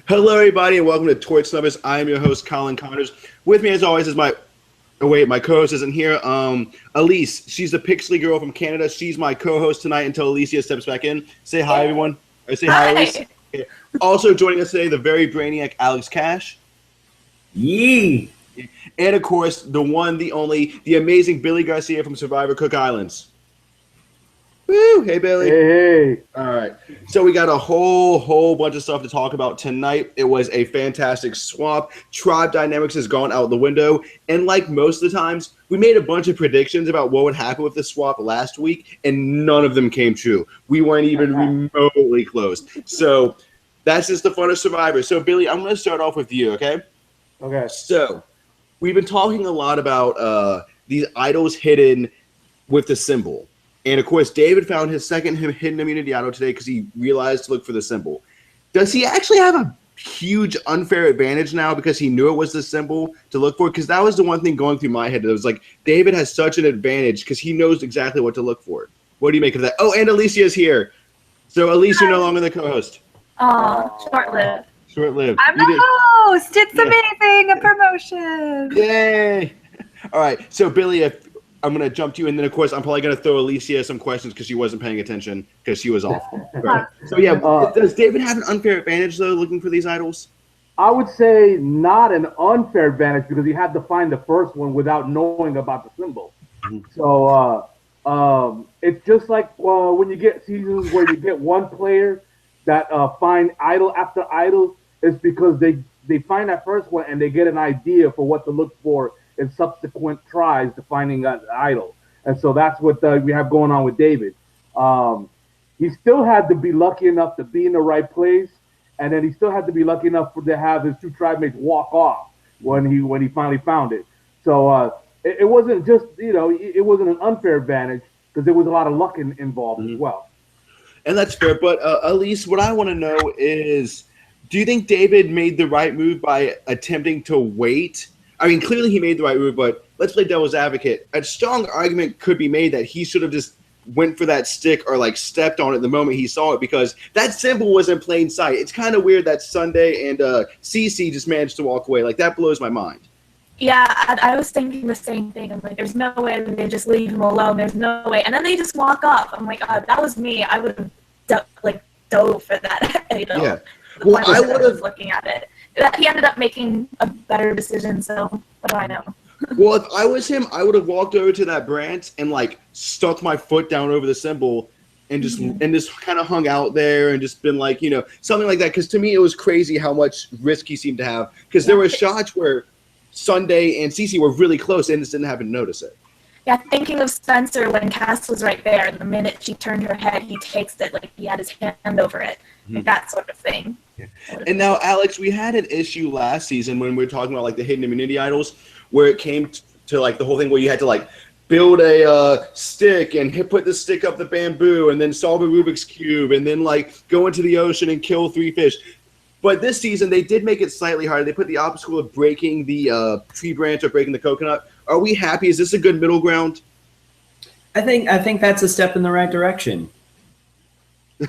Hello, everybody, and welcome to Torch Lovers. I am your host, Colin Connors. With me, as always, is my co-host isn't here. Elise, she's the Pixley girl from Canada. She's my co-host tonight until Alicia steps back in. Say hi, everyone. Or say hi, Elise. Okay. Also joining us today, the very brainiac Alex Cash. Yee. And of course, the one, the only, the amazing Billy Garcia from Survivor Cook Islands. Woo! Hey, Billy. Hey. All right. So we got a whole bunch of stuff to talk about tonight. It was a fantastic swap. Tribe dynamics has gone out the window. And like most of the times, we made a bunch of predictions about what would happen with the swap last week, and none of them came true. We weren't even remotely close. So that's just the fun of Survivor. So, Billy, I'm going to start off with you, okay? Okay. So we've been talking a lot about these idols hidden with the symbol. And, of course, David found his second hidden immunity idol today because he realized to look for the symbol. Does he actually have a huge unfair advantage now because he knew it was the symbol to look for? Because that was the one thing going through my head. It was like, David has such an advantage because he knows exactly what to look for. What do you make of that? Oh, and Alicia is here. So, Alicia, you're no longer the co-host. Oh, short-lived. Short-lived. I'm the host. It's amazing. A promotion. Yay. All right. So, Billy, I'm going to jump to you, and then, of course, I'm probably going to throw Alicia some questions because she wasn't paying attention because she was off. Right. So, yeah, does David have an unfair advantage, though, looking for these idols? I would say not an unfair advantage because he had to find the first one without knowing about the symbol. Mm-hmm. So it's just like when you get seasons where you get one player that find idol after idol, it's because they find that first one and they get an idea for what to look for in subsequent tries to finding an idol. And so that's what we have going on with David. He still had to be lucky enough to be in the right place, and then he still had to be lucky enough to have his two tribe mates walk off when he finally found it. So it wasn't just, it wasn't an unfair advantage because there was a lot of luck involved as well. And that's fair. But Elise, what I want to know is, do you think David made the right move by attempting to wait? I mean, clearly he made the right move, but let's play devil's advocate. A strong argument could be made that he should have just went for that stick or like stepped on it the moment he saw it because that symbol was in plain sight. It's kind of weird that Sunday and Cece just managed to walk away. Like, that blows my mind. Yeah, I was thinking the same thing. I'm like, there's no way that they just leave him alone. There's no way. And then they just walk off. I'm like, oh, that was me. I would have dove for that. Yeah. Well, I would have looking at it. He ended up making a better decision, so what do I know? Well, if I was him, I would have walked over to that branch and like stuck my foot down over the symbol and just kind of hung out there and just been like, something like that. Because to me, it was crazy how much risk he seemed to have. Because there were shots where Sunday and Cece were really close and just didn't happen to notice it. Yeah, thinking of Spencer when Cass was right there, and the minute she turned her head, he takes it like he had his hand over it, like that sort of thing. Yeah. And now, Alex, we had an issue last season when we were talking about like the hidden immunity idols, where it came to like the whole thing where you had to like build a stick and put the stick up the bamboo and then solve a Rubik's Cube and then like go into the ocean and kill 3 fish. But this season, they did make it slightly harder. They put the obstacle of breaking the tree branch or breaking the coconut. Are we happy? Is this a good middle ground? I think that's a step in the right direction. I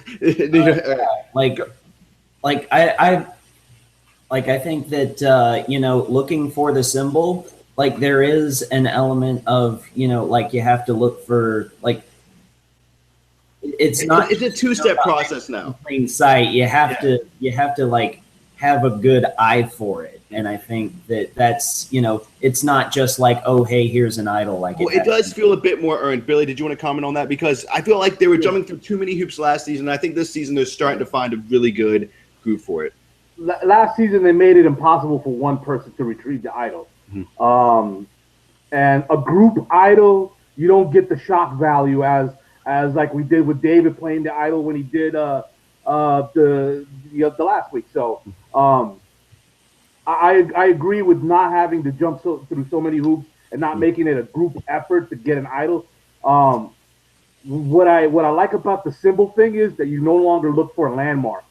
think that looking for the symbol, like there is an element of like you have to look for like it's a two-step process now. Plain sight, you have to like have a good eye for it, and I think that's it's not just like, oh hey, here's an idol. Like, well, it does feel a bit more earned. Billy, did you want to comment on that? Because I feel like they were jumping through too many hoops last season. I think this season they're starting to find a really good group for it. Last season they made it impossible for one person to retrieve the idol. Mm-hmm. And a group idol, you don't get the shock value as like we did with David playing the idol when he did the last week. So I agree with not having to jump through so many hoops and not making it a group effort to get an idol. What I like about the symbol thing is that you no longer look for a landmark.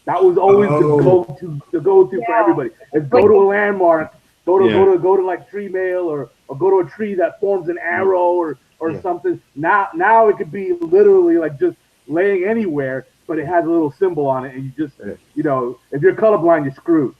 That was always the go-to for everybody. Is go to a landmark, go to like tree mail or go to a tree that forms an arrow or something. Now it could be literally like just laying anywhere. but it has a little symbol on it, and you just, you know, if you're colorblind, you're screwed.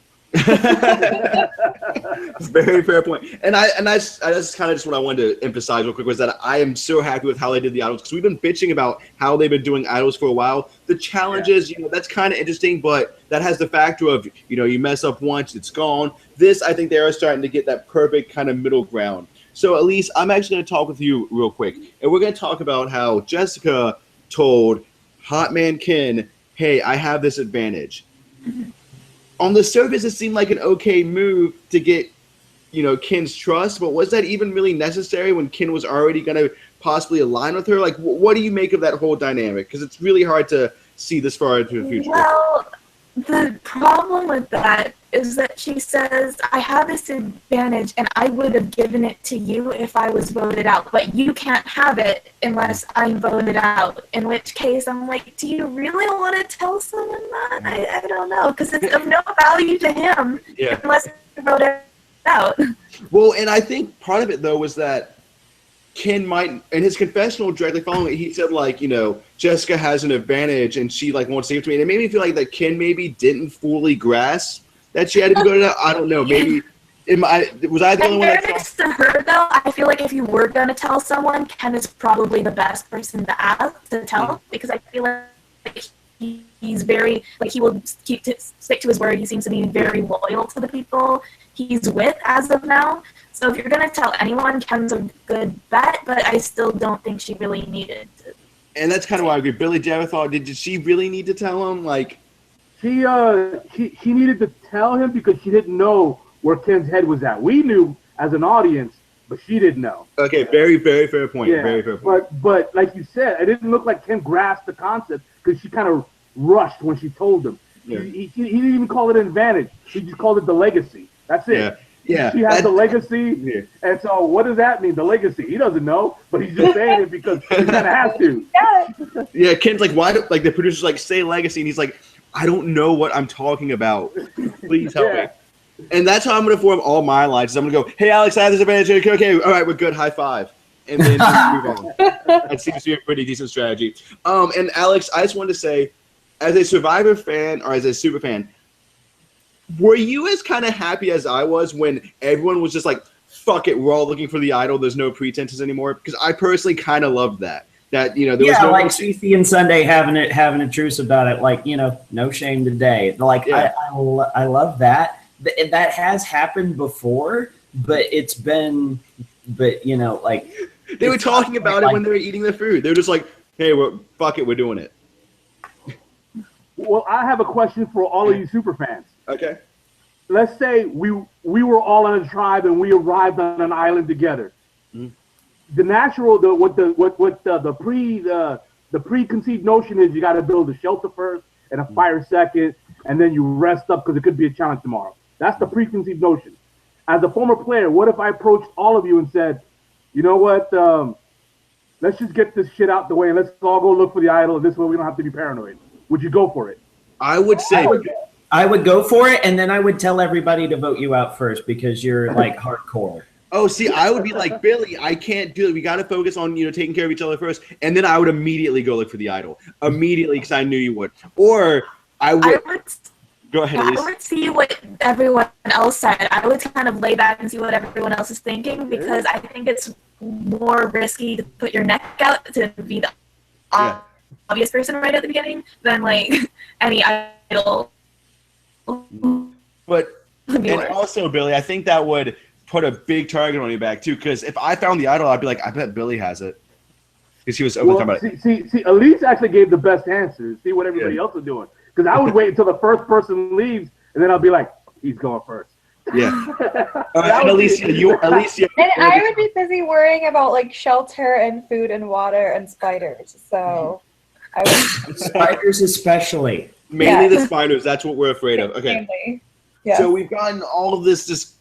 Very fair point. And that's kind of just what I wanted to emphasize real quick, was that I am so happy with how they did the idols, because we've been bitching about how they've been doing idols for a while. The challenges, you know, that's kind of interesting, but that has the factor of, you know, you mess up once, it's gone. This, I think they are starting to get that perfect kind of middle ground. So Elise, I'm actually going to talk with you real quick, and we're going to talk about how Jessica told Hot Man Ken, hey, I have this advantage. On the surface, it seemed like an okay move to get, you know, Ken's trust, but was that even really necessary when Ken was already going to possibly align with her? Like, what do you make of that whole dynamic? Because it's really hard to see this far into the future. Well, the problem with that is that she says, I have this advantage and I would have given it to you if I was voted out, but you can't have it unless I'm voted out. In which case, I'm like, do you really want to tell someone that? I don't know, because it's of no value to him unless you're voted out. Well, and I think part of it, though, was that Ken might, in his confessional directly following it, he said, like, you know, Jessica has an advantage and she, like, won't say it to me. And it made me feel like that Ken maybe didn't fully grasp that she had to be voted out. I don't know. Maybe, was I the only one that next to her, though, I feel like if you were going to tell someone, Ken is probably the best person to ask to tell, because I feel like he's very, like, he will stick to his word. He seems to be very loyal to the people he's with as of now. So if you're going to tell anyone, Ken's a good bet, but I still don't think she really needed to. And that's kind of why I agree. Billy, did you ever thought, did she really need to tell him? Like, she needed to tell him because she didn't know where Ken's head was at. We knew as an audience, but she didn't know. Okay, very, very fair point. Yeah, very fair point. But like you said, it didn't look like Ken grasped the concept because she kind of rushed when she told him. Yeah. He didn't even call it an advantage. He just called it the legacy. That's it. Yeah. Yeah, she has the legacy, and so what does that mean? The legacy? He doesn't know, but he's just saying it because he kind of has to. Yeah, Ken's like, why? Like the producer's like, say legacy, and he's like, I don't know what I'm talking about. Please help me. And that's how I'm going to form all my lines. I'm going to go, hey Alex, I have this advantage. Okay, all right, we're good. High five, and then move on. That seems to be a pretty decent strategy. And Alex, I just wanted to say, as a Survivor fan or as a super fan, were you as kind of happy as I was when everyone was just like, fuck it, we're all looking for the idol, there's no pretenses anymore? Because I personally kind of loved that. That, you know, there was no like CC and Sunday having a truce about it, like, you know, no shame today. Like, I love that. That has happened before, but it's been, you know, like. They were talking about it when they were eating their food. They were just like, hey, fuck it, we're doing it. Well, I have a question for all of you super fans. Okay. Let's say we were all in a tribe and we arrived on an island together. Mm. The preconceived notion is you got to build a shelter first and a fire second, and then you rest up because it could be a challenge tomorrow. That's the preconceived notion. As a former player, what if I approached all of you and said, you know what, let's just get this shit out the way and let's all go look for the idol, and this way we don't have to be paranoid. Would you go for it? I would say I would go for it, and then I would tell everybody to vote you out first because you're like hardcore. Oh, see, I would be like, Billy, I can't do it. We got to focus on, you know, taking care of each other first. And then I would immediately go look for the idol. Immediately, because I knew you would. Or I would go ahead, Elise. I would see what everyone else said. I would kind of lay back and see what everyone else is thinking, because I think it's more risky to put your neck out to be the obvious person right at the beginning than, like, any idol. But, and also, Billy, I think that would put a big target on your back too, because if I found the idol, I'd be like, I bet Billy has it, because he was open about it. See, Elise actually gave the best answers. See what everybody else is doing, because I would wait until the first person leaves, and then I'll be like, he's going first. Yeah. And Alicia, Alicia. And I would be busy worrying about like shelter and food and water and spiders. So I would. Spiders especially. Mainly the spiders. That's what we're afraid of. Okay. Mainly. Yeah. So we've gotten all of this just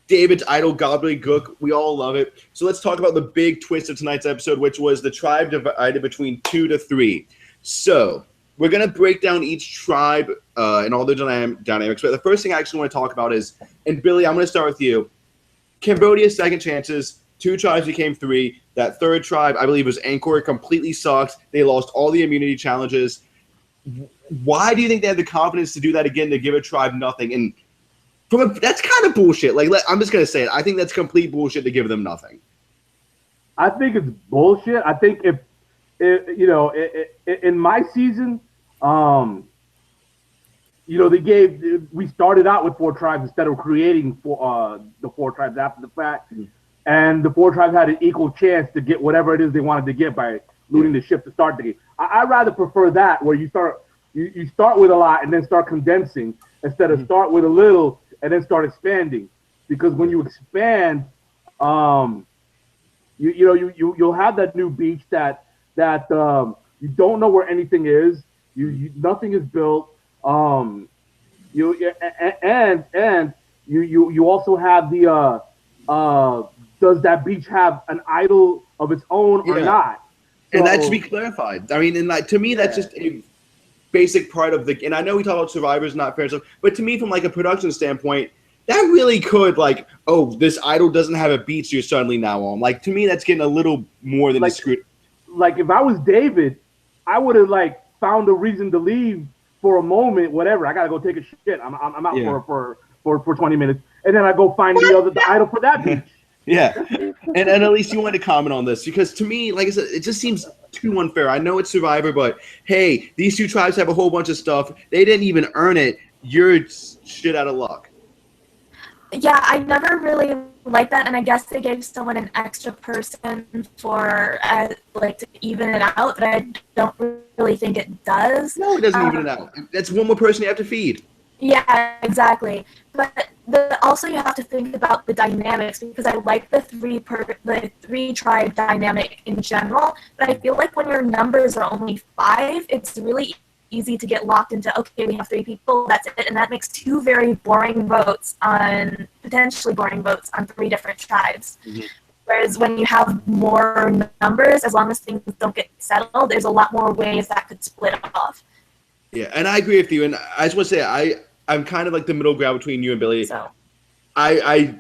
David's idol gobbledygook. We all love it. So let's talk about the big twist of tonight's episode, which was the tribe divided between 2 to 3. So we're going to break down each tribe and all their dynamics. But the first thing I actually want to talk about is, and Billy, I'm going to start with you. Cambodia's second chances. 2 tribes became 3. That third tribe, I believe, was Angkor. Completely sucked. They lost all the immunity challenges. why do you think they have the confidence to do that again, to give a tribe nothing? And that's kind of bullshit. Like, I'm just gonna say it. I think that's complete bullshit to give them nothing. I think it's bullshit. I think if you know, in my season, you know, we started out with 4 tribes instead of creating the 4 tribes after the fact, and the 4 tribes had an equal chance to get whatever it is they wanted to get by looting the ship to start the game. I rather prefer that, where you start with a lot and then start condensing, instead of start with a little and then start expanding. Because when you expand, you'll have that new beach that you don't know where anything is. Nothing is built. You also have the does that beach have an idol of its own or not? So, and that should be clarified. I mean, and like, to me, that's just a basic part of the. And I know we talk about survivors, not fair stuff, but to me, from like a production standpoint, that really could, like, oh, this idol doesn't have a beach you're suddenly now on. Like, to me, that's getting a little more than like, screwed. Like, if I was David, I would have like found a reason to leave for a moment, whatever. I gotta go take a shit. I'm out for 20 minutes, and then I go find the idol for that beach. Yeah, and Elise, you wanted to comment on this, because to me, like I said, it just seems too unfair. I know it's Survivor, but hey, these 2 tribes have a whole bunch of stuff. They didn't even earn it. You're shit out of luck. Yeah, I never really liked that, and I guess they gave someone an extra person for like to even it out, but I don't really think it does. No, it doesn't even it out. That's one more person you have to feed. Yeah, exactly. But also you have to think about the dynamics, because I like the 3 tribe dynamic in general, but I feel like when your numbers are only 5, it's really easy to get locked into, okay, we have 3 people, that's it, and that makes 2 very potentially boring votes on 3 different tribes. Mm-hmm. Whereas when you have more numbers, as long as things don't get settled, there's a lot more ways that could split off. Yeah, and I agree with you, and I just want to say, I'm kind of like the middle ground between you and Billy. So. I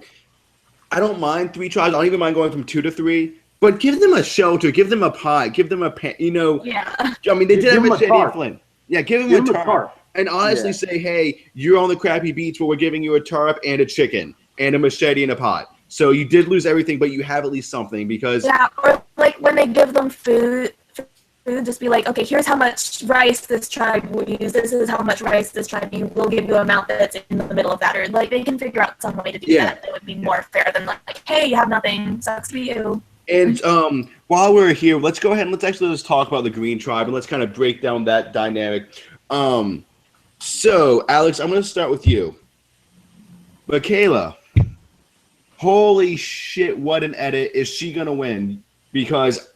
don't mind 3 tribes. I don't even mind going from 2 to 3. But give them a shelter. Give them a pie. Give them a Yeah. I mean, they did have a shady in Flint. Yeah, give them a tarp. And honestly say, hey, you're on the crappy beach, but we're giving you a tarp and a chicken and a machete and a pot. So you did lose everything, but you have at least something, because... Yeah, or like when they give them food, just be like, okay, here's how much rice this tribe will use. This is how much rice this tribe use. We'll give you an amount that's in the middle of that. Or like they can figure out some way to do that. That would be more fair than like, hey, you have nothing. Sucks for you. And while we're here, let's go ahead and let's talk about the Green Tribe, and let's kind of break down that dynamic. So, Alex, I'm going to start with you. Michaela, holy shit, what an edit. Is she going to win? Because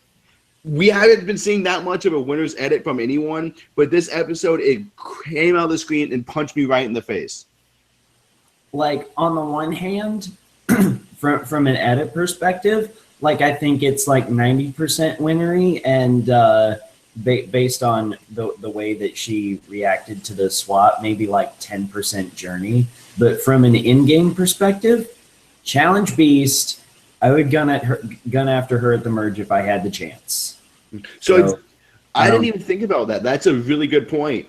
we haven't been seeing that much of a winner's edit from anyone, but this episode, it came out of the screen and punched me right in the face. Like, on the one hand, from an edit perspective, like, I think it's like 90% winnery, and based on the way that she reacted to the swap, maybe like 10% journey. But from an in-game perspective, Challenge Beast, I would gun after her at the merge if I had the chance. So I didn't even think about that. That's a really good point.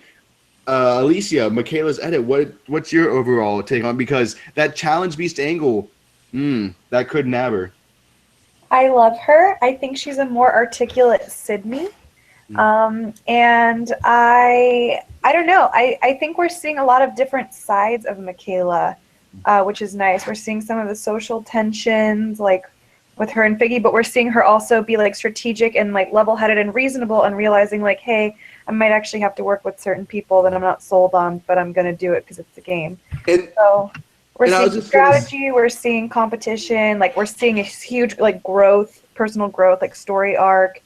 Alicia, Michaela's edit, what's your overall take on, because that Challenge Beast angle, that could never. I love her. I think she's a more articulate Sydney. And I don't know. I think we're seeing a lot of different sides of Michaela, which is nice. We're seeing some of the social tensions, like with her and Figgy, but we're seeing her also be like strategic and like level-headed and reasonable, and realizing like, hey, I might actually have to work with certain people that I'm not sold on, but I'm going to do it because it's a game. So we're seeing strategy, we're seeing competition, like we're seeing a huge like growth, personal growth, like story arc.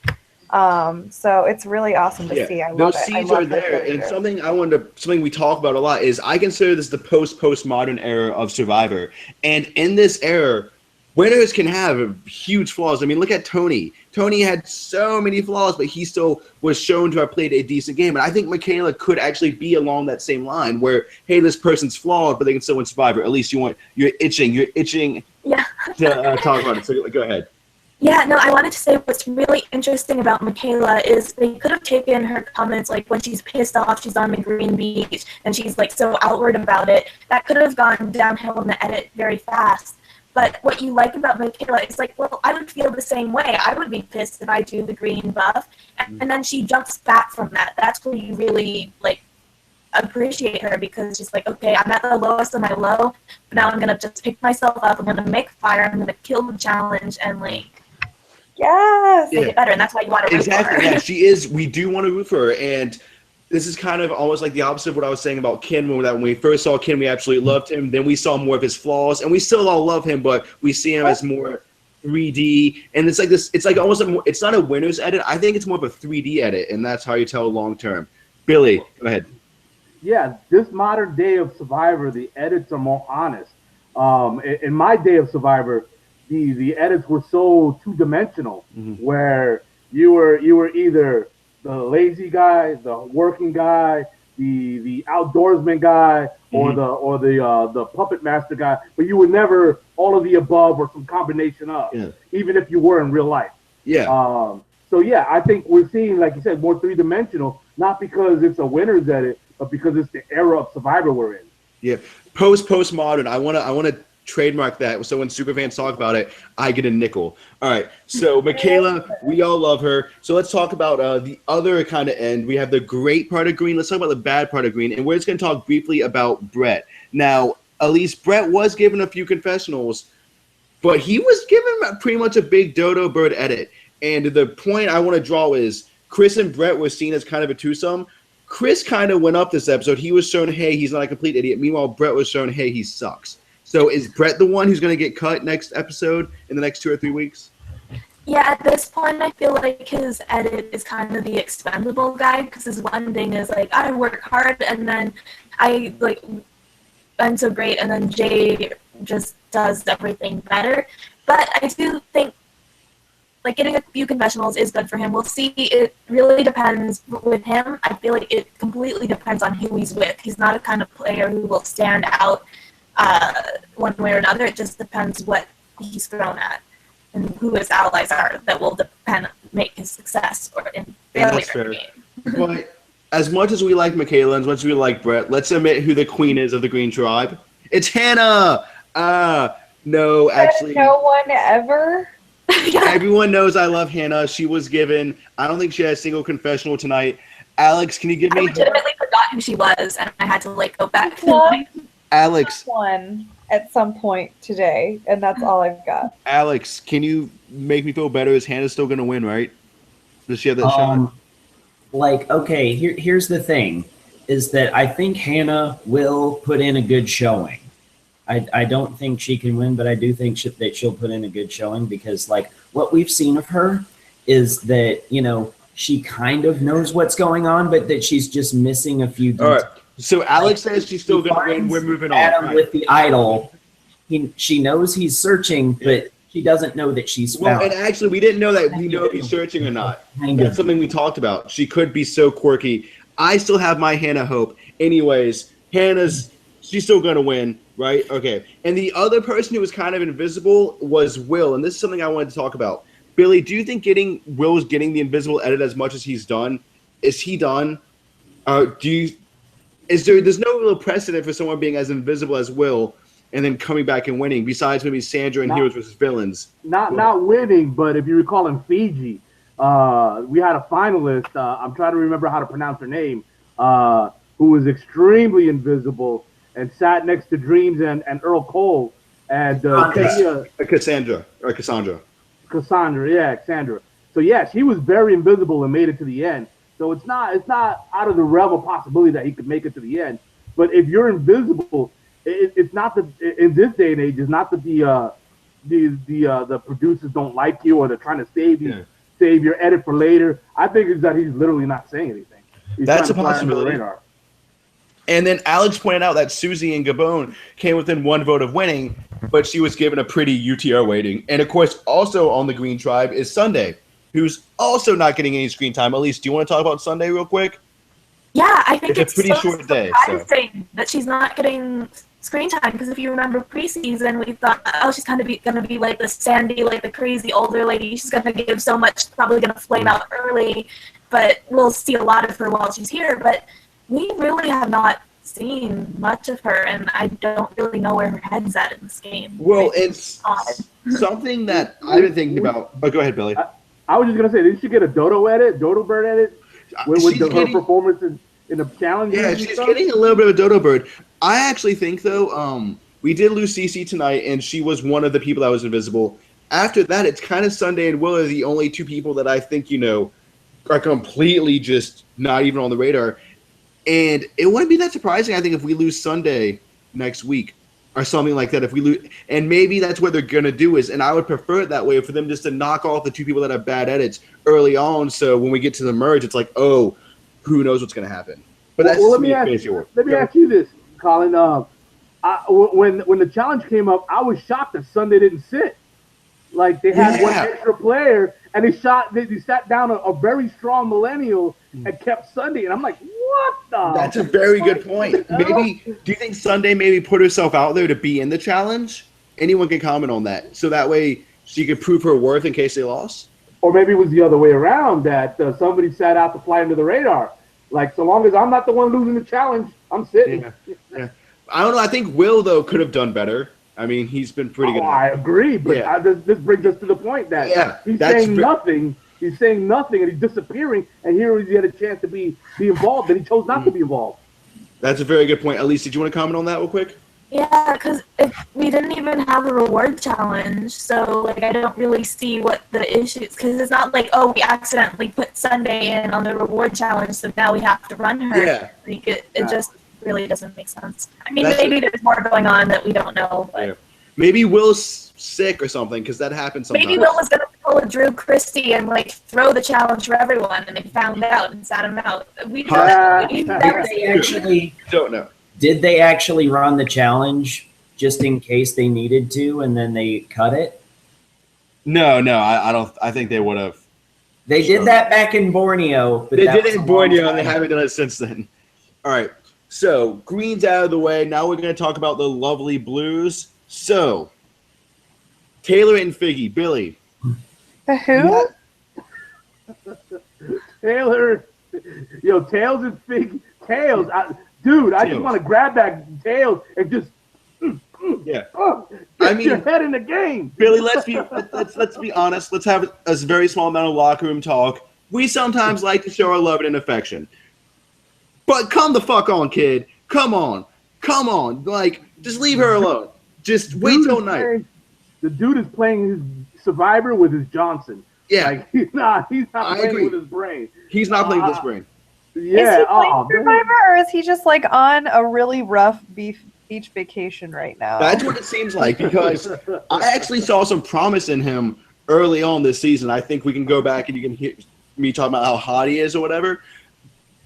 So it's really awesome to see. I love those seeds are there, and something we talk about a lot is I consider this the postmodern era of Survivor, and in this era, winners can have huge flaws. I mean, look at Tony. Tony had so many flaws, but he still was shown to have played a decent game. And I think Michaela could actually be along that same line where, hey, this person's flawed, but they can still win Survivor. At least you're itching to talk about it. So go ahead. Yeah, no, I wanted to say what's really interesting about Michaela is they could have taken her comments like when she's pissed off, she's on the green beach, and she's like so outward about it. That could have gone downhill in the edit very fast. But what you like about Michaela is like, well, I would feel the same way. I would be pissed if I do the green buff. And then she jumps back from that. That's where you really like appreciate her, because she's like, okay, I'm at the lowest of my low, but now I'm going to just pick myself up. I'm going to make fire. I'm going to kill the challenge and like, Yes. make it better, and that's why you want to root for her. Exactly. Yeah, she is. We do want to root for her, and this is kind of almost like the opposite of what I was saying about Ken. When we first saw Ken, we absolutely loved him. Then we saw more of his flaws, and we still all love him, but we see him as more 3D. And it's like this. It's like almost. It's not a winner's edit. I think it's more of a 3D edit, and that's how you tell long term. Billy, go ahead. Yeah, this modern day of Survivor, the edits are more honest. In my day of Survivor, the edits were so two-dimensional, where you were either the lazy guy, the working guy, the outdoorsman guy, or the puppet master guy, but you were never all of the above or some combination of, even if you were in real life. Yeah. So yeah, I think we're seeing, like you said, more three-dimensional, not because it's a winner's edit, but because it's the era of Survivor we're in. Yeah. Postmodern. I wanna trademark that, so when superfans talk about it, I get a nickel. All right, so Michaela, we all love her. So let's talk about the other kind of end. We have the great part of green. Let's talk about the bad part of green, and we're just going to talk briefly about Brett. Now, Elise, Brett was given a few confessionals, but he was given pretty much a big dodo bird edit. And the point I want to draw is Chris and Brett were seen as kind of a twosome. Chris kind of went up this episode. He was shown, hey, he's not a complete idiot. Meanwhile, Brett was shown, hey, he sucks. So is Brett the one who's going to get cut next episode in the next 2 or 3 weeks? Yeah, at this point, I feel like his edit is kind of the expendable guy, because his one thing is like, I work hard, and then I'm so great, and then Jay just does everything better. But I do think like getting a few confessionals is good for him. We'll see. It really depends with him. I feel like it completely depends on who he's with. He's not a kind of player who will stand out one way or another. It just depends what he's thrown at and who his allies are that will make his success or in failure. That's fair. But as much as we like Michaela, as much as we like Brett, let's admit who the queen is of the Green Tribe. It's Hannah. No, actually, no one ever. Everyone knows I love Hannah. She was given. I don't think she had a single confessional tonight. Alex, can you give me? I legitimately forgot who she was, and I had to go back. Alex. One at some point today, and that's all I've got. Alex, can you make me feel better? Is Hannah still going to win, right? Does she have that shot? Okay, here's the thing, is that I think Hannah will put in a good showing. I don't think she can win, but I do think that she'll put in a good showing, because what we've seen of her is that, she kind of knows what's going on, but that she's just missing a few details. All right. So Alex says she's still going to win. We're moving on. Adam with the idol. She knows he's searching, but she doesn't know that she's found. Well, and actually, we didn't know that. We know if he's searching or not. That's something we talked about. She could be so quirky. I still have my Hannah hope. Anyways, she's still going to win, right? Okay. And the other person who was kind of invisible was Will, and this is something I wanted to talk about. Billy, do you think Will's getting the invisible edit as much as he's done? Is he done? There's no real precedent for someone being as invisible as Will and then coming back and winning, besides maybe Sandra and Heroes versus Villains. Not winning, but if you recall in Fiji, we had a finalist, I'm trying to remember how to pronounce her name, who was extremely invisible and sat next to Dreams and Earl Cole. And Cassandra. Cassandra, yeah, Cassandra. So yeah, she was very invisible and made it to the end. So it's not out of the realm of possibility that he could make it to the end. But if you're invisible, it's not that in this day and age, it's not that the producers don't like you or they're trying to save your edit for later. I think it's that he's literally not saying anything. That's a possibility. And then Alex pointed out that Susie and Gabon came within 1 vote of winning, but she was given a pretty UTR rating. And of course, also on the Green Tribe is Sunday, who's also not getting any screen time. Elise, do you want to talk about Sunday real quick? Yeah, I think it's a pretty short day. Surprising that she's not getting screen time, because if you remember preseason, we thought, oh, she's kind of gonna be like the Sandy, like the crazy older lady. She's gonna give so much, probably gonna flame out early, but we'll see a lot of her while she's here. But we really have not seen much of her, and I don't really know where her head's at in this game. Well, it's something that I've been thinking about. Oh, go ahead, Billy. I was just gonna say, didn't she get a dodo bird edit with her performance in the challenge? Yeah, she's getting a little bit of a dodo bird. I actually think though, we did lose Cece tonight, and she was one of the people that was invisible. After that, it's kind of Sunday and Will are the only two people that I think are completely just not even on the radar. And it wouldn't be that surprising, I think, if we lose Sunday next week or something like that. If we lose, and maybe that's what they're gonna do is, and I would prefer it that way for them just to knock off the two people that have bad edits early on. So when we get to the merge, it's like, oh, who knows what's gonna happen? But that's let me ask you this, Colin. When the challenge came up, I was shocked that Sunday didn't sit. Like they had one extra player, and they sat down a very strong millennial and kept Sunday, and I'm like, what the? That's a very good point. Maybe do you think Sunday maybe put herself out there to be in the challenge? Anyone can comment on that, so that way she could prove her worth in case they lost. Or maybe it was the other way around, that somebody sat out to fly under the radar. Like, so long as I'm not the one losing the challenge, I'm sitting. Yeah. I don't know. I think Will though could have done better. I mean, he's been pretty good. I agree, but this brings us to the point that he's saying nothing. He's saying nothing, and he's disappearing. And here he had a chance to be involved, and he chose not to be involved. That's a very good point. Elise, did you want to comment on that real quick? Yeah, because we didn't even have a reward challenge, so like I don't really see what the issues. Because it's not like, oh, we accidentally put Sunday in on the reward challenge, so now we have to run her. Yeah. Like, it just really doesn't make sense. I mean, maybe there's more going on that we don't know. But maybe Will's sick or something, because that happens sometimes. Maybe Will was going to pull a Drew Christie and like throw the challenge for everyone, and they found out and sat him out. We don't know. Did they actually run the challenge just in case they needed to, and then they cut it? No, I don't. I think they would have. They did that back in Borneo. But they did it in Borneo, and they haven't done it since then. All right. So, green's out of the way. Now we're going to talk about the lovely blues. So, Taylor and Figgy. Billy. Who? Taylor. Tails and Figgy. Tails. Dude, I just want to grab that Tails and just get your head in the game. Billy, let's be honest. Let's have a very small amount of locker room talk. We sometimes like to show our love and affection. But come the fuck on, kid. Come on. Like, just leave her alone. Just wait till night. The dude is playing his Survivor with his Johnson. Yeah. Like, he's not playing with his brain. He's not playing with his brain. Yeah. Is he playing Survivor, or is he just like on a really rough beach vacation right now? That's what it seems like, because I actually saw some promise in him early on this season. I think we can go back and you can hear me talking about how hot he is or whatever.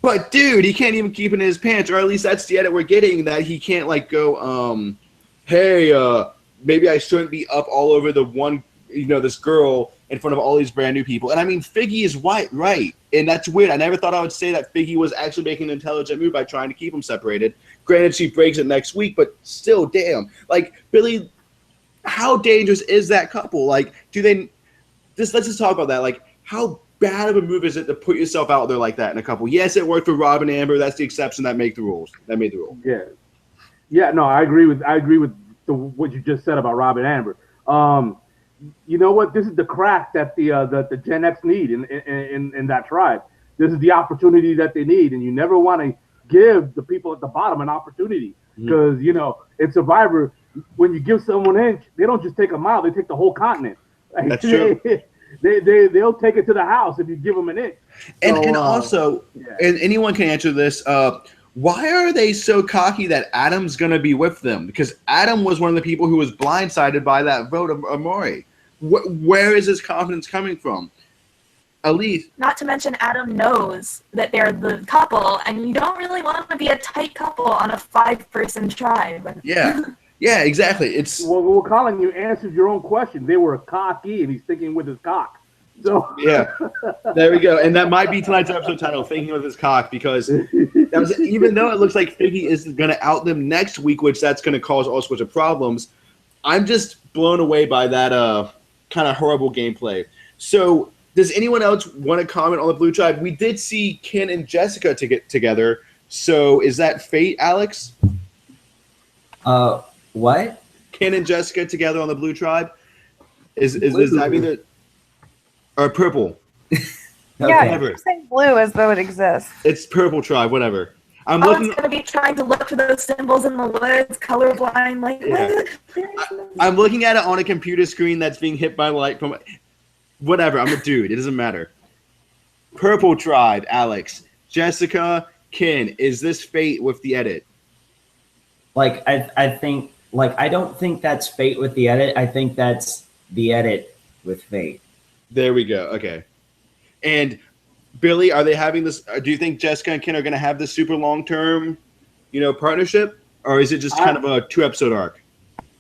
But dude, he can't even keep it in his pants, or at least that's the edit we're getting, that he can't like go, hey, maybe I shouldn't be up all over the one, this girl in front of all these brand new people. And I mean, Figgy is right. And that's weird. I never thought I would say that Figgy was actually making an intelligent move by trying to keep them separated. Granted, she breaks it next week, but still, damn. Like, Billy, how dangerous is that couple? Like, let's just talk about that. Like, how bad of a move is it to put yourself out there like that in a couple? Yes, it worked for Rob and Amber. That's the exception that made the rules. Yeah. No, I agree with what you just said about Rob and Amber. You know what? This is the crack that the Gen X need in that tribe. This is the opportunity that they need, and you never want to give the people at the bottom an opportunity, because in Survivor, when you give someone an inch, they don't just take a mile; they take the whole continent. Like, that's true. They'll take it to the house if you give them an inch. And also, and anyone can answer this. Why are they so cocky that Adam's going to be with them? Because Adam was one of the people who was blindsided by that vote of Amori. Where is his confidence coming from? Elise. Not to mention Adam knows that they're the couple, and you don't really want to be a tight couple on a 5-person tribe. Yeah, exactly. It's well, Colin, you answered your own question. They were cocky, and he's thinking with his cock. So Yeah, there we go. And that might be tonight's episode title, Thinking with His Cock, because that was, even though it looks like Figgy is going to out them next week, which that's going to cause all sorts of problems, I'm just blown away by that kind of horrible gameplay. So does anyone else want to comment on the Blue Tribe? We did see Ken and Jessica to get together. So is that fate, Alex? What? Ken and Jessica together on the Blue Tribe? Is that mean that? Or purple? Yeah, Okay. you're saying blue as though it exists. It's purple tribe, whatever. I'm Colin's looking. gonna be trying to look for those symbols in the woods, colorblind, like. Yeah. I'm looking at it on a computer screen that's being hit by light from. Whatever. I'm a dude. It doesn't matter. Purple tribe, Alex, Jessica, Ken. Is this fate with the edit? Like I think I don't think that's fate with the edit. I think that's the edit with fate. There we go. Okay. And Billy, are they having this? Do you think Jessica and Ken are going to have this super long-term, partnership, or is it just kind of a 2-episode arc?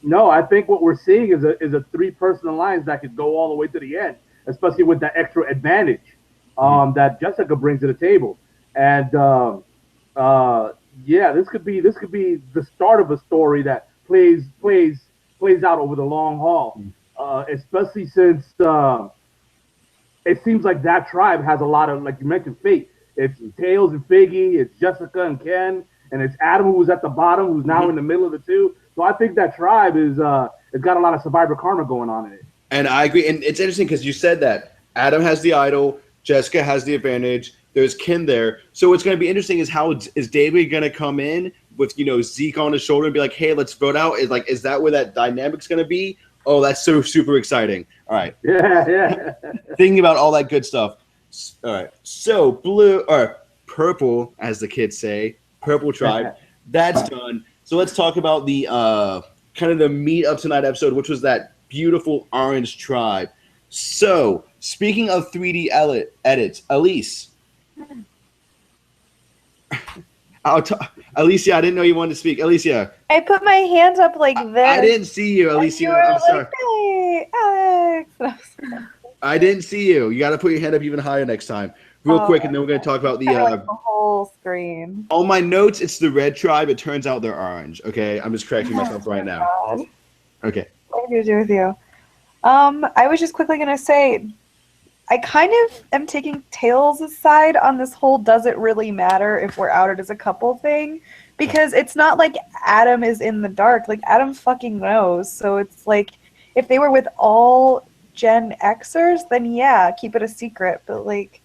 no, I think what we're seeing is a 3-person alliance that could go all the way to the end, especially with that extra advantage that Jessica brings to the table. And yeah, this could be the start of a story that plays out over the long haul, especially since it seems like that tribe has a lot of, like you mentioned, fate. It's Tails and Figgy, it's Jessica and Ken, and it's Adam, who was at the bottom, who's now in the middle of the two. So I think that tribe it's got a lot of survivor karma going on in it. And I agree. And it's interesting because you said that Adam has the idol, Jessica has the advantage, there's Ken there. So what's going to be interesting is how is David going to come in with, Zeke on his shoulder and be like, hey, let's vote out? Is that where that dynamic's going to be? Oh, that's so super exciting. All right. Yeah. Thinking about all that good stuff. All right. So blue or purple, as the kids say, purple tribe. That's done. So let's talk about the kind of the meat of tonight's episode, which was that beautiful orange tribe. So speaking of 3D edits, Elise. Alicia, I didn't know you wanted to speak. Alicia. I put my hands up like this. I didn't see you, Alicia. I'm sorry. Hey, Alex. I didn't see you. You got to put your hand up even higher next time. Real quick, and then we're going to talk about the whole screen. on my notes, it's the red tribe. It turns out they're orange. Okay, I'm just correcting myself right now. God. Okay. What do I do with you? I was just quickly gonna say, I kind of am taking Tails' side on this whole does it really matter if we're outed as a couple thing, because it's not like Adam is in the dark. Like, Adam fucking knows. So it's like, if they were with all Gen Xers, then yeah, keep it a secret. But like,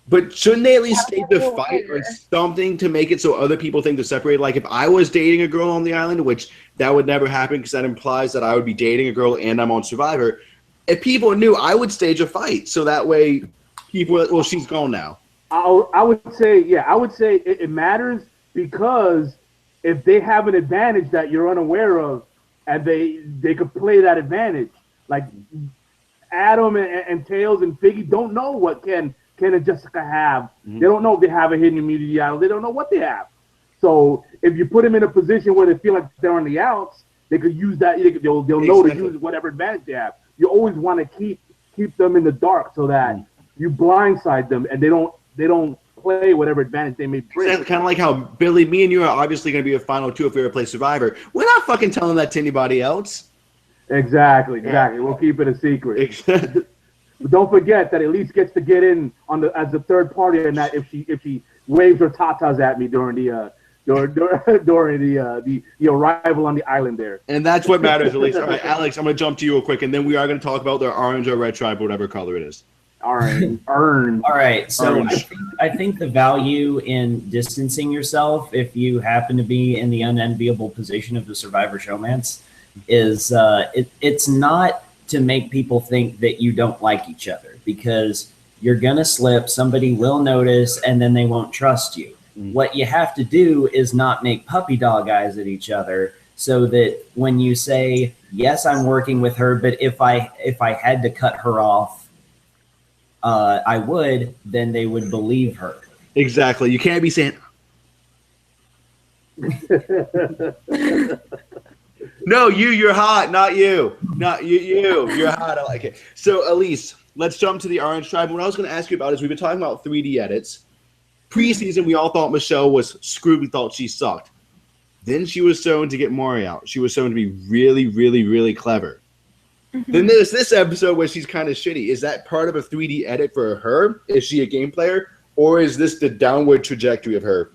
But shouldn't they at least state the fight or something to make it so other people think they're separated? Like if I was dating a girl on the island, which that would never happen because that implies that I would be dating a girl and I'm on Survivor. If people knew, I would stage a fight so that way people, well, she's gone now. I would say it matters because if they have an advantage that you're unaware of, and they could play that advantage, like Adam and Tails and Figgy don't know what Ken and Jessica have. Mm-hmm. They don't know if they have a hidden immunity idol. They don't know what they have. So if you put them in a position where they feel like they're on the outs, they could use that. They'll know to use whatever advantage they have. You always want to keep them in the dark so that you blindside them and they don't play whatever advantage they may bring. Exactly, kind of like how Billy, me and you are obviously going to be a final two if we ever play Survivor. We're not fucking telling that to anybody else. Exactly. We'll keep it a secret. But don't forget that Elise gets to get in as the third party, and that if she waves her tatas at me during the arrival on the island there. And that's what matters, Elise. All right, Alex, I'm going to jump to you real quick, and then we are going to talk about the orange or red tribe, whatever color it is. Orange. All right, so I think the value in distancing yourself, if you happen to be in the unenviable position of the Survivor showmance, is it's not to make people think that you don't like each other, because you're going to slip, somebody will notice, and then they won't trust you. What you have to do is not make puppy dog eyes at each other, so that when you say, yes, I'm working with her, but if I had to cut her off, I would, then they would believe her. Exactly. You can't be saying, no, you're hot, not you. Not you, you're hot. I like it. So, Elise, let's jump to the Orange Tribe. What I was going to ask you about is we've been talking about 3D edits. Preseason, we all thought Michelle was screwed. We thought she sucked. Then she was shown to get Maury out. She was shown to be really, really, really clever. Then there's this episode where she's kind of shitty. Is that part of a 3D edit for her? Is she a game player? Or is this the downward trajectory of her?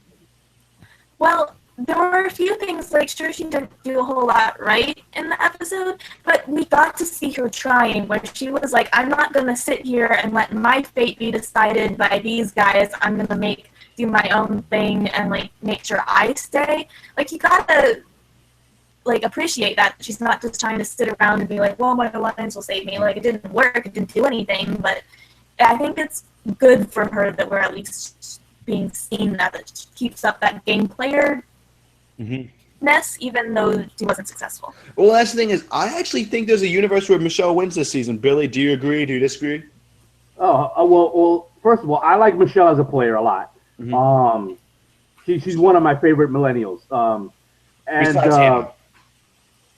Well, there were a few things, like, sure, she didn't do a whole lot right in the episode, but we got to see her trying, where she was like, I'm not going to sit here and let my fate be decided by these guys. I'm going to do my own thing and, like, make sure I stay. Like, you got to, like, appreciate that. She's not just trying to sit around and be like, well, my alliance will save me. Like, it didn't work. It didn't do anything. But I think it's good for her that we're at least being seen that she keeps up that game player even though she wasn't successful. Well, that's the thing is, I actually think there's a universe where Michelle wins this season. Billy, do you agree? Do you disagree? Well, first of all, I like Michelle as a player a lot. She's one of my favorite millennials. And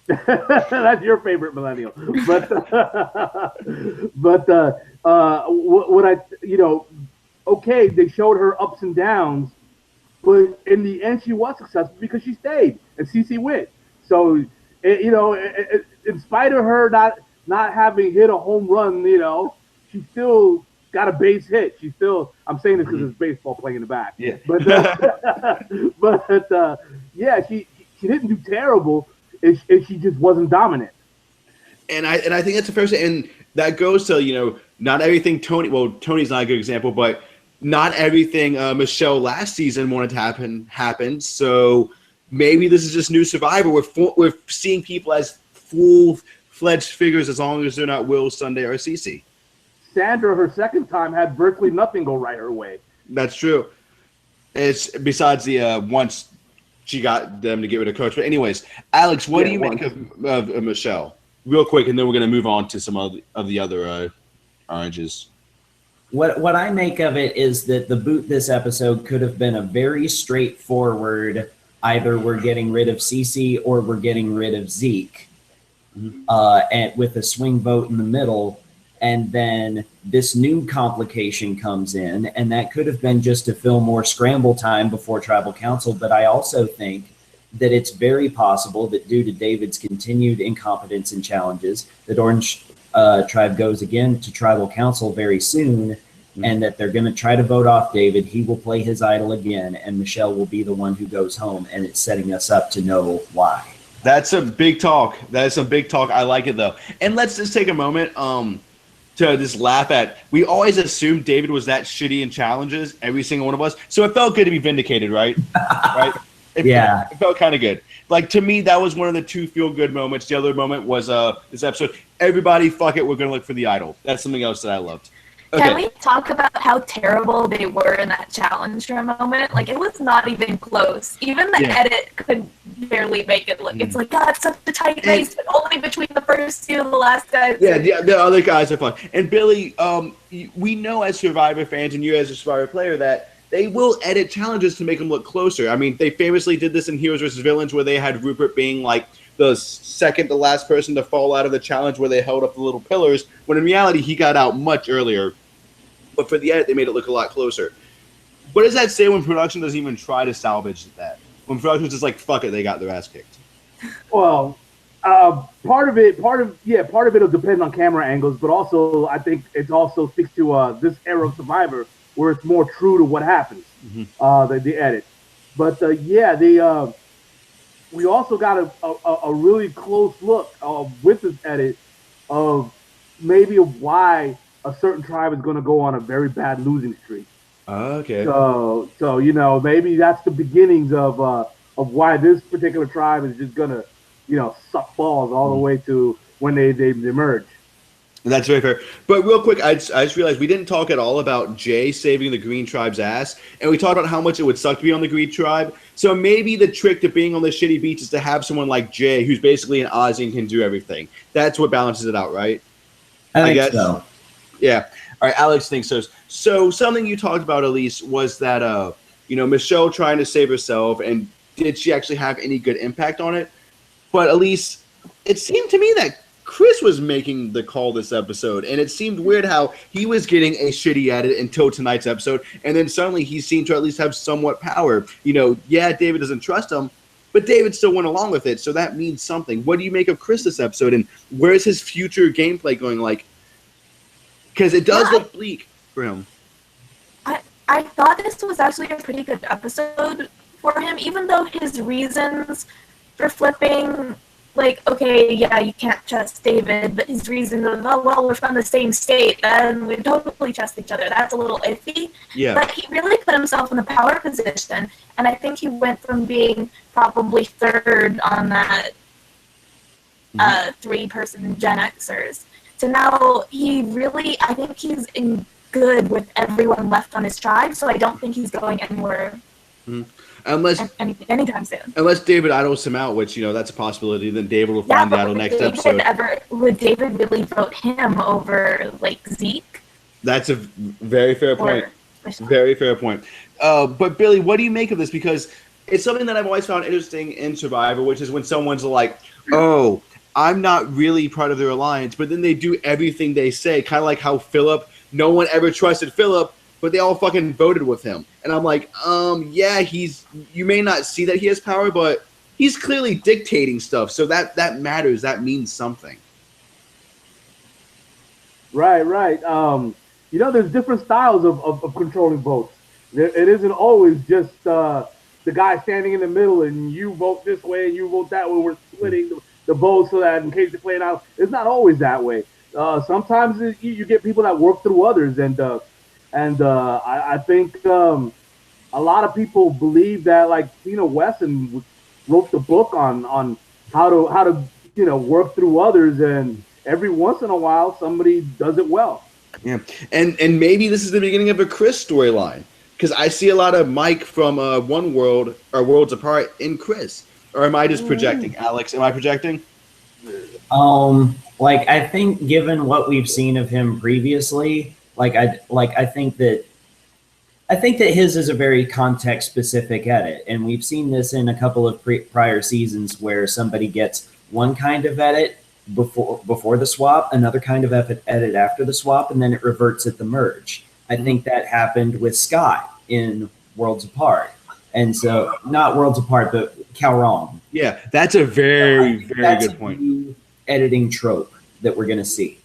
that's your favorite millennial. But what I okay, they showed her ups and downs. But in the end, she was successful because she stayed and CC went. So, in spite of her not having hit a home run, she still got a base hit. She still, I'm saying this because it's baseball playing in the back. Yeah. But yeah, she didn't do terrible. She just wasn't dominant. And I think that's the first thing. And that goes to, not everything Tony's not a good example, but not everything Michelle last season wanted to happened. So maybe this is just new Survivor. We're seeing people as full-fledged figures as long as they're not Will, Sunday, or Cece. Sandra, her second time, had virtually nothing go right her way. That's true. It's besides the once she got them to get rid of Coach. But anyways, Alex, what do you make of Michelle? Real quick, and then we're going to move on to some of the other oranges. What I make of it is that the boot this episode could have been a very straightforward, either we're getting rid of Cece or we're getting rid of Zeke, and with a swing vote in the middle, and then this new complication comes in, and that could have been just to fill more scramble time before Tribal Council. But I also think that it's very possible that due to David's continued incompetence and challenges, that Orange Tribe goes again to Tribal Council very soon, and that they're going to try to vote off David. He will play his idol again, and Michelle will be the one who goes home, and it's setting us up to know why. That's a big talk. That is some big talk. I like it, though. And let's just take a moment to just laugh at. We always assumed David was that shitty in challenges, every single one of us. So it felt good to be vindicated, right? Right? It felt kind of good. Like, to me, that was one of the two feel-good moments. The other moment was this episode. Everybody, fuck it, we're going to look for the idol. That's something else that I loved. Okay. Can we talk about how terrible they were in that challenge for a moment? Like, it was not even close. Even the edit could barely make it look. It's like, God, it's such a tight race, but only between the first two and the last guys. Yeah, the other guys are fun. And Billy, we know as Survivor fans and you as a Survivor player that they will edit challenges to make them look closer. I mean, they famously did this in Heroes vs. Villains where they had Rupert being like the second to last person to fall out of the challenge where they held up the little pillars, when in reality he got out much earlier. But for the edit, they made it look a lot closer. What does that say when production doesn't even try to salvage that? When production's just like, fuck it, they got their ass kicked. Well, part of it will depend on camera angles, but also I think it also speaks to this era of Survivor where it's more true to what happens, the edit. But we also got a really close look with this edit of maybe why a certain tribe is going to go on a very bad losing streak. Okay. So maybe that's the beginnings of why this particular tribe is just going to suck balls all the way to when they emerge. That's very fair. But real quick, I just realized we didn't talk at all about Jay saving the Green Tribe's ass, and we talked about how much it would suck to be on the Green Tribe. So maybe the trick to being on the shitty beach is to have someone like Jay, who's basically an Aussie and can do everything. That's what balances it out, right? I guess so. Yeah. All right, Alex thinks so. So something you talked about, Elise, was that Michelle trying to save herself, and did she actually have any good impact on it? But Elise, it seemed to me that Chris was making the call this episode, and it seemed weird how he was getting a shitty edit until tonight's episode, and then suddenly he seemed to at least have somewhat power. You know, yeah, David doesn't trust him, but David still went along with it, so that means something. What do you make of Chris this episode, and where's his future gameplay going? Like, because it does look bleak for him. I thought this was actually a pretty good episode for him, even though his reasons for flipping, like, okay, yeah, you can't trust David, but his reason of, oh, well, we're from the same state, and we totally trust each other, that's a little iffy. Yeah. But he really put himself in a power position, and I think he went from being probably third on that three-person Gen Xers to now he really, I think he's in good with everyone left on his tribe, so I don't think he's going anywhere anytime soon. Unless David idles him out, which, you know, that's a possibility. Then David will find the idol next episode. Would David really vote him over, like, Zeke? That's a very fair point. Very fair point. But Billy, what do you make of this? Because it's something that I've always found interesting in Survivor, which is when someone's like, oh, I'm not really part of their alliance, but then they do everything they say, kind of like how Philip, no one ever trusted Philip, but they all fucking voted with him. And I'm like, yeah, you may not see that he has power, but he's clearly dictating stuff. So that matters. That means something. Right. You know, there's different styles of controlling votes. It isn't always just the guy standing in the middle and you vote this way and you vote that way. We're splitting the votes so that in case they play it out. It's not always that way. Sometimes you get people that work through others, and I think a lot of people believe that, like, Tina Wesson wrote the book on how to work through others, and every once in a while somebody does it well. Yeah, and maybe this is the beginning of a Chris storyline, because I see a lot of Mike from One World or Worlds Apart in Chris. Or am I just projecting, Alex? Am I projecting? Like, I think given what we've seen of him previously, I think that his is a very context-specific edit, and we've seen this in a couple of prior seasons where somebody gets one kind of edit before the swap, another kind of edit after the swap, and then it reverts at the merge. I think that happened with Scott in Worlds Apart. And so, not Worlds Apart, but Calron. Yeah, that's a very good point. New editing trope that we're going to see.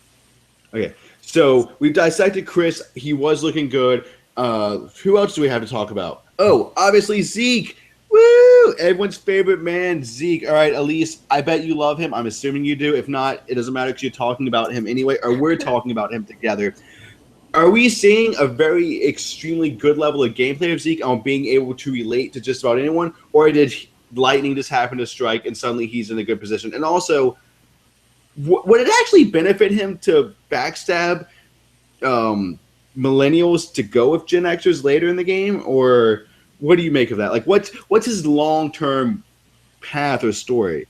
Okay, so we've dissected Chris. He was looking good. Who else do we have to talk about? Oh, obviously Zeke. Woo! Everyone's favorite man, Zeke. All right, Elise, I bet you love him. I'm assuming you do. If not, it doesn't matter because you're talking about him anyway, or we're talking about him together. Are we seeing a very extremely good level of gameplay of Zeke on being able to relate to just about anyone? Or did lightning just happen to strike and suddenly he's in a good position? And also, would it actually benefit him to backstab millennials to go with Gen Xers later in the game? Or what do you make of that? Like, what's his long-term path or story?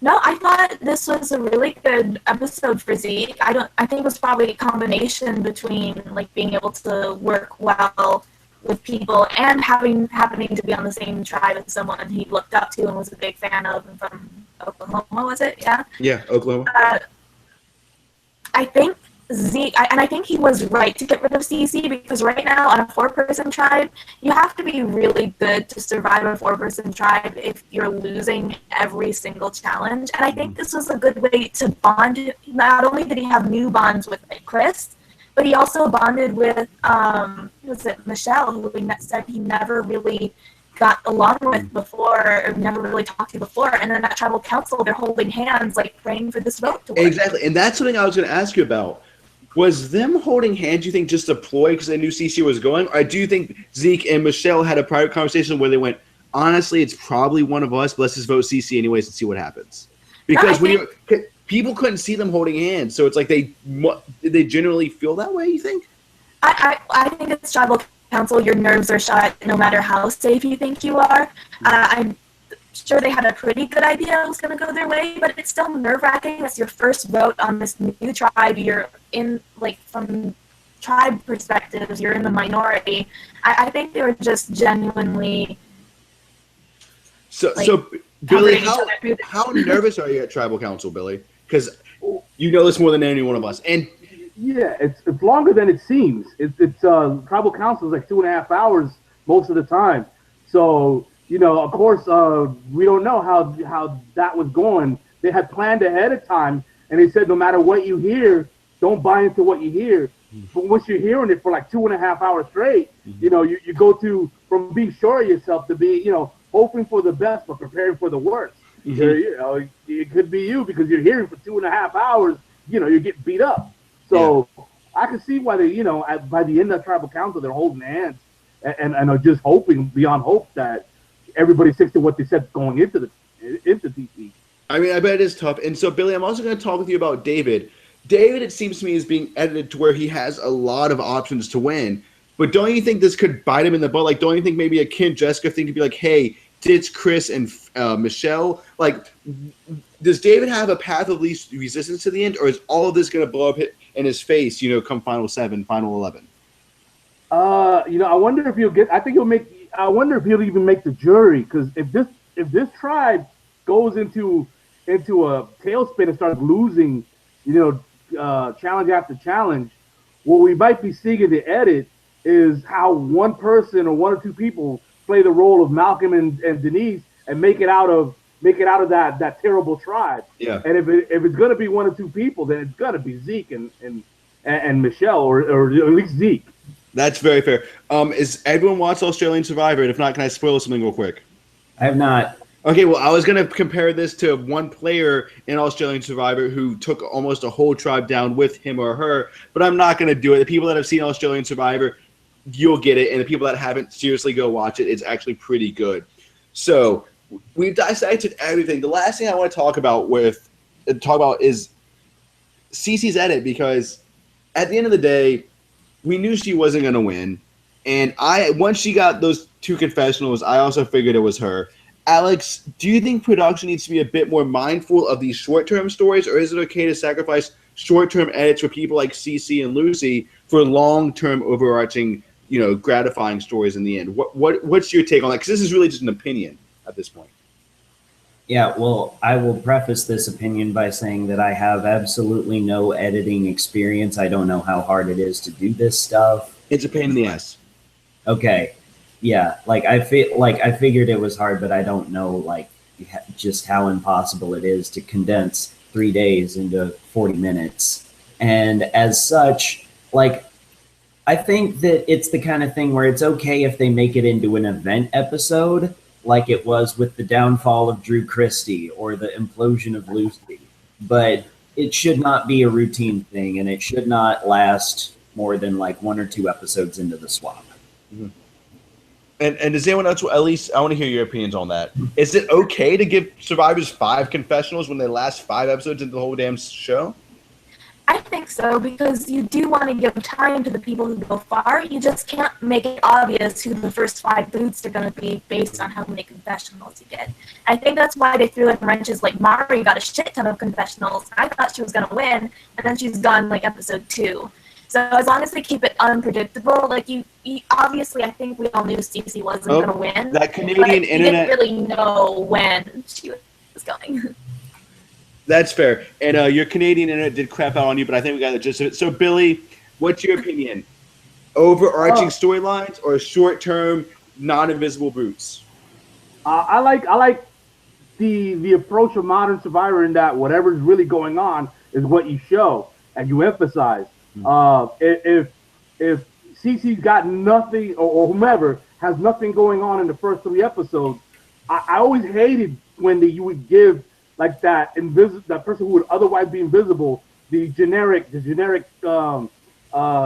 No, I thought this was a really good episode for Zeke. I think it was probably a combination between, like, being able to work well with people and happening to be on the same tribe as someone he looked up to and was a big fan of, and from Oklahoma, was it? Yeah. Yeah, Oklahoma. I think Zeke, and I think he was right to get rid of CC, because right now on a 4-person tribe, you have to be really good to survive a 4-person tribe if you're losing every single challenge. And I think this was a good way to bond. Not only did he have new bonds with Chris, but he also bonded with Michelle, who he said he never really got along with before, or never really talked to before. And then at tribal council, they're holding hands, like, praying for this vote to work. Exactly, and that's something I was going to ask you about. Was them holding hands, you think, just a ploy because they knew CC was going? Or do you think Zeke and Michelle had a private conversation where they went, honestly, it's probably one of us, but let's just vote CC anyways and see what happens? Because people couldn't see them holding hands, so it's like did they generally feel that way, you think? I think it's tribal council. Your nerves are shot no matter how safe you think you are. I'm sure they had a pretty good idea it was going to go their way, but it's still nerve-wracking. It's your first vote on this new tribe. You're in, like, from tribe perspectives, you're in the minority. I think they were just genuinely... So Billy, how nervous are you at tribal council, Billy? because you know this more than any one of us. And yeah, it's longer than it seems. It's tribal council is like 2.5 hours most of the time. So of course, we don't know how that was going. They had planned ahead of time, and they said no matter what you hear, don't buy into what you hear. But once you're hearing it for like 2.5 hours straight, you go to from being sure of yourself to be hoping for the best but preparing for the worst. It could be you because you're hearing for 2.5 hours. You're getting beat up. So I can see why they by the end of tribal council they're holding hands and are just hoping beyond hope that everybody sticks to what they said going into DC. I mean, I bet it is tough. And so, Billy, I'm also going to talk with you about David. David, it seems to me, is being edited to where he has a lot of options to win. But don't you think this could bite him in the butt? Like, don't you think maybe a Kim Jessica thing to be like, hey, ditch Chris and Michelle? Like, does David have a path of least resistance to the end? Or is all of this going to blow up in his face, come Final 7, Final 11? I wonder if he'll get – I think he'll make – I wonder if he'll even make the jury. Because if this tribe goes into a tailspin and starts losing, challenge after challenge, what we might be seeing in the edit is how one person or one or two people play the role of Malcolm and Denise and make it out of that terrible tribe. Yeah. And if it's gonna be one or two people, then it's gonna be Zeke and Michelle or at least Zeke. That's very fair. Is everyone watched Australian Survivor? And if not, can I spoil something real quick? I have not. Okay, well, I was going to compare this to one player in Australian Survivor who took almost a whole tribe down with him or her, but I'm not going to do it. The people that have seen Australian Survivor, you'll get it, and the people that haven't, seriously go watch it. It's actually pretty good. So we've dissected everything. The last thing I want to talk about is Cece's edit, because at the end of the day, we knew she wasn't going to win, and once she got those 2 confessionals, I also figured it was her. Alex, do you think production needs to be a bit more mindful of these short-term stories, or is it okay to sacrifice short-term edits for people like Cece and Lucy for long-term overarching, gratifying stories in the end? What's your take on that? Because this is really just an opinion at this point. Yeah, well, I will preface this opinion by saying that I have absolutely no editing experience. I don't know how hard it is to do this stuff. It's a pain in the ass. Okay. Yeah, I figured it was hard, but I don't know just how impossible it is to condense 3 days into 40 minutes. And as such, I think that it's the kind of thing where it's okay if they make it into an event episode, like it was with the downfall of Drew Christie or the implosion of Lucy. But it should not be a routine thing, and it should not last more than 1 or 2 episodes into the swap. Mm-hmm. And does anyone else, Elise, I want to hear your opinions on that. Is it okay to give survivors 5 confessionals when they last 5 episodes into the whole damn show? I think so, because you do want to give time to the people who go far. You just can't make it obvious who the first 5 boots are going to be based on how many confessionals you get. I think that's why they threw in wrenches. Mari got a shit ton of confessionals. I thought she was going to win, and then she's gone episode 2. So as long as they keep it unpredictable, you obviously, I think we all knew Cece wasn't going to win. That Canadian internet, didn't really know when she was going. That's fair. And your Canadian internet did crap out on you, but I think we got the gist of it. So, Billy, what's your opinion? Overarching storylines or short-term, non-invisible boots? I like the approach of Modern Survivor in that whatever's really going on is what you show and you emphasize. If Cece's got nothing, or whomever has nothing going on in the first 3 episodes, I always hated when you would give that person who would otherwise be invisible the generic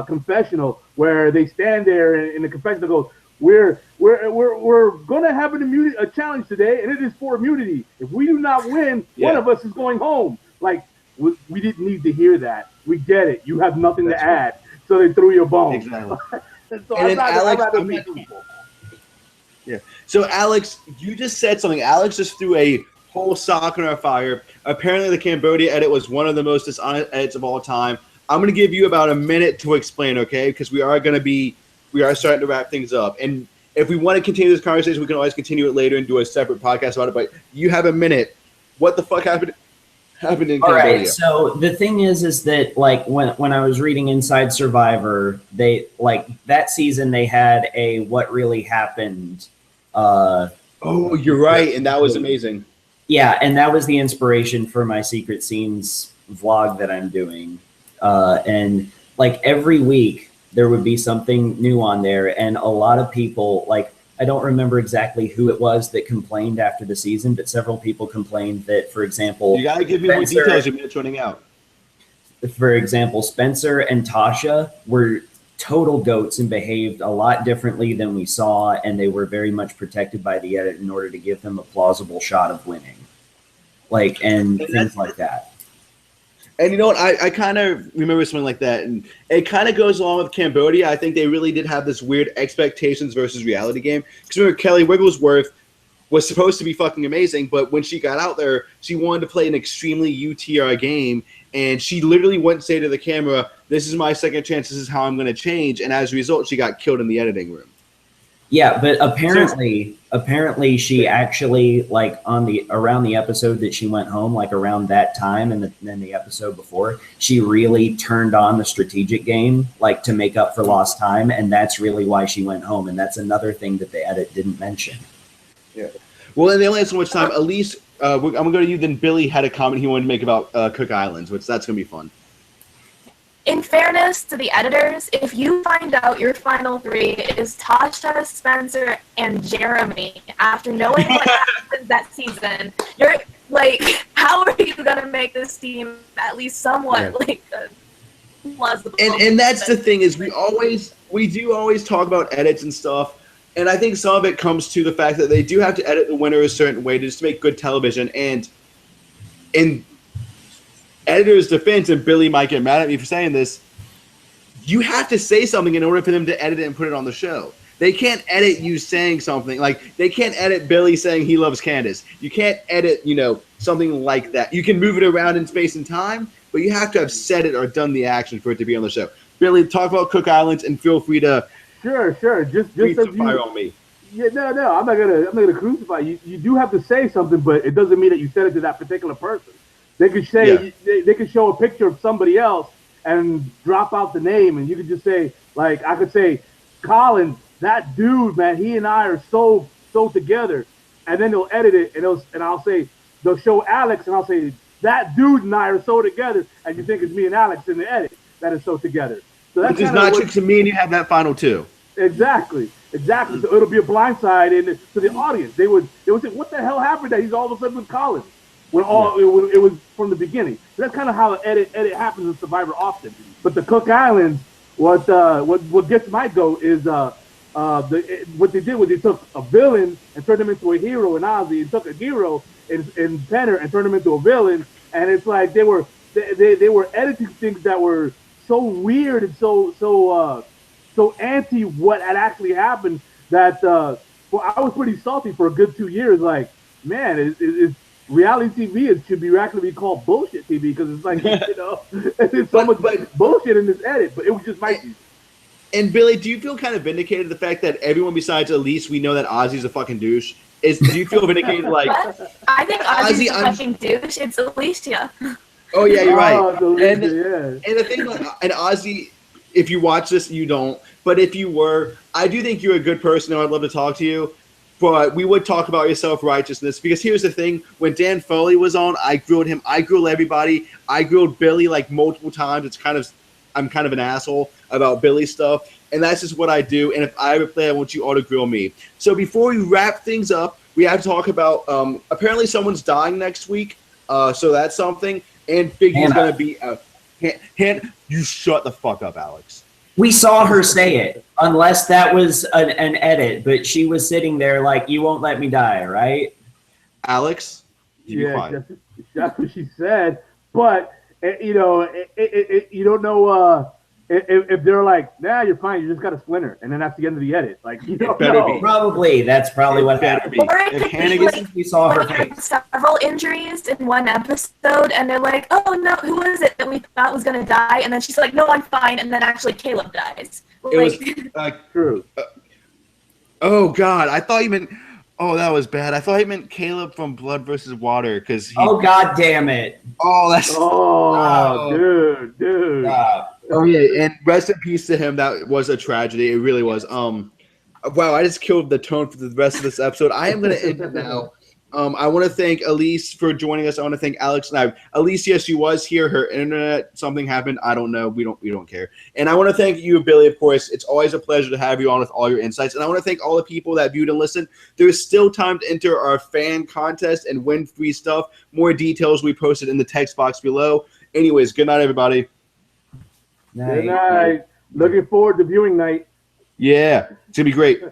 confessional where they stand there and the confessional goes, we're gonna have a challenge today, and it is for immunity. If we do not win, one of us is going home. We didn't need to hear that. We get it. You have nothing to add, so they threw you a bone. Exactly. So and then Alex, yeah. So Alex, you just said something. Alex just threw a whole sock in our fire. Apparently, the Cambodia edit was one of the most dishonest edits of all time. I'm going to give you about a minute to explain, okay? Because we are starting to wrap things up. And if we want to continue this conversation, we can always continue it later and do a separate podcast about it. But you have a minute. What the fuck happened? happened in All Cambodia. right. So the thing is that like when I was reading Inside Survivor, they like that season they had a what really happened. Oh, you're right, and that was amazing. Yeah, and that was the inspiration for my secret scenes vlog that I'm doing. And like every week there would be something new on there, and a lot of people like. I don't remember exactly who it was that complained after the season, but several people complained that, for example, You gotta give me more details. Your minute's running out. For example, Spencer and Tasha were total goats and behaved a lot differently than we saw, and they were very much protected by the edit in order to give them a plausible shot of winning, like and things like that. And you know what? I kind of remember something like that, and it kind of goes along with Cambodia. I think they really did have this weird expectations versus reality game. Because remember, Kelly Wigglesworth was supposed to be fucking amazing, but when she got out there, she wanted to play an extremely UTR game, and she literally wouldn't say to the camera, "This is my second chance. This is how I'm going to change." And as a result, she got killed in the editing room. Yeah, but apparently she actually like around the episode that she went home, like around that time, and then the episode before, she really turned on the strategic game, like to make up for lost time, and that's really why she went home. And that's another thing that the edit didn't mention. Yeah. Well, and they only had so much time. Elise, I'm going to go to you. Then Billy had a comment he wanted to make about Cook Islands, which that's going to be fun. In fairness to the editors, if you find out your final three is Tasha, Spencer, and Jeremy after knowing what happened that season, you're like, how are you gonna make this team at least somewhat like plausible? And that's the thing is we do always talk about edits and stuff, and I think some of it comes to the fact that they do have to edit the winner a certain way just to make good television. And in editor's defense, and Billy might get mad at me for saying this, you have to say something in order for them to edit it and put it on the show. They can't edit you saying something. Like, they can't edit Billy saying he loves Candace. You can't edit, something like that. You can move it around in space and time, but you have to have said it or done the action for it to be on the show. Billy, talk about Cook Islands, and feel free to Sure. Just fire on me. Yeah, no, I'm not gonna crucify you. You do have to say something, but it doesn't mean that you said it to that particular person. They could say they could show a picture of somebody else and drop out the name, and you could just say, like, I could say, Colin, that dude, man, he and I are so together, and then they'll edit it, and I'll say, they'll show Alex, and I'll say, that dude and I are so together, and you think it's me and Alex in the edit that is so together. So that's which is not true to me, and you have that final two. Exactly. So it'll be a blindside to the audience. They would say, what the hell happened that he's all of a sudden with Colin? When it was from the beginning. So that's kind of how edit happens in Survivor often. But the Cook Islands, what gets my goat is what they did was they took a villain and turned him into a hero in Ozzy, and took a hero in Penner and turned him into a villain. And it's like they were editing things that were so weird and so anti what had actually happened that I was pretty salty for a good 2 years. Like, man, it's reality TV, it should be actually called bullshit TV, because it's like, it's so much bullshit in this edit, but it was just my. And Billy, do you feel kind of vindicated the fact that everyone besides Elise, we know that Ozzy's a fucking douche? Do you feel vindicated? Like, I think Ozzy's a fucking douche. It's Alicia. Oh yeah, you're right. And the thing, and Ozzy, if you watch this, you don't. But if you were, I do think you're a good person, and I'd love to talk to you. But we would talk about your self-righteousness, because here's the thing. When Dan Foley was on, I grilled him. I grilled everybody. I grilled Billy like multiple times. I'm kind of an asshole about Billy stuff. And that's just what I do. And if I ever play, I want you all to grill me. So before we wrap things up, we have to talk about, apparently someone's dying next week. So that's something. And Figgy's going to be, you shut the fuck up, Alex. We saw her say it, unless that was an edit, but she was sitting there like, you won't let me die, right? Alex? Yeah, that's what she said. But, you don't know if they're like, nah, you're fine, you just got a splinter. And then that's the end of the edit. Like, Probably. That's probably what happened. We saw her face. Several injuries in one episode, and they're like, oh no, who was it that we thought was going to die? And then she's like, no, I'm fine. And then actually Caleb dies. It was true. Oh God, I thought you meant. Oh, that was bad. I thought he meant Caleb from Blood versus Water because he. Oh God damn it! Oh, that's. Oh, dude. Oh yeah, and rest in peace to him. That was a tragedy. It really was. Wow, I just killed the tone for the rest of this episode. I am going to end it now. I want to thank Elise for joining us. I want to thank Alex and Alicia, she was here. Her internet, something happened. I don't know. We don't care. And I want to thank you, Billy, of course. It's always a pleasure to have you on with all your insights. And I want to thank all the people that viewed and listened. There is still time to enter our fan contest and win free stuff. More details we posted in the text box below. Anyways, good night, everybody. Good night. Looking forward to viewing night. Yeah, it's going to be great.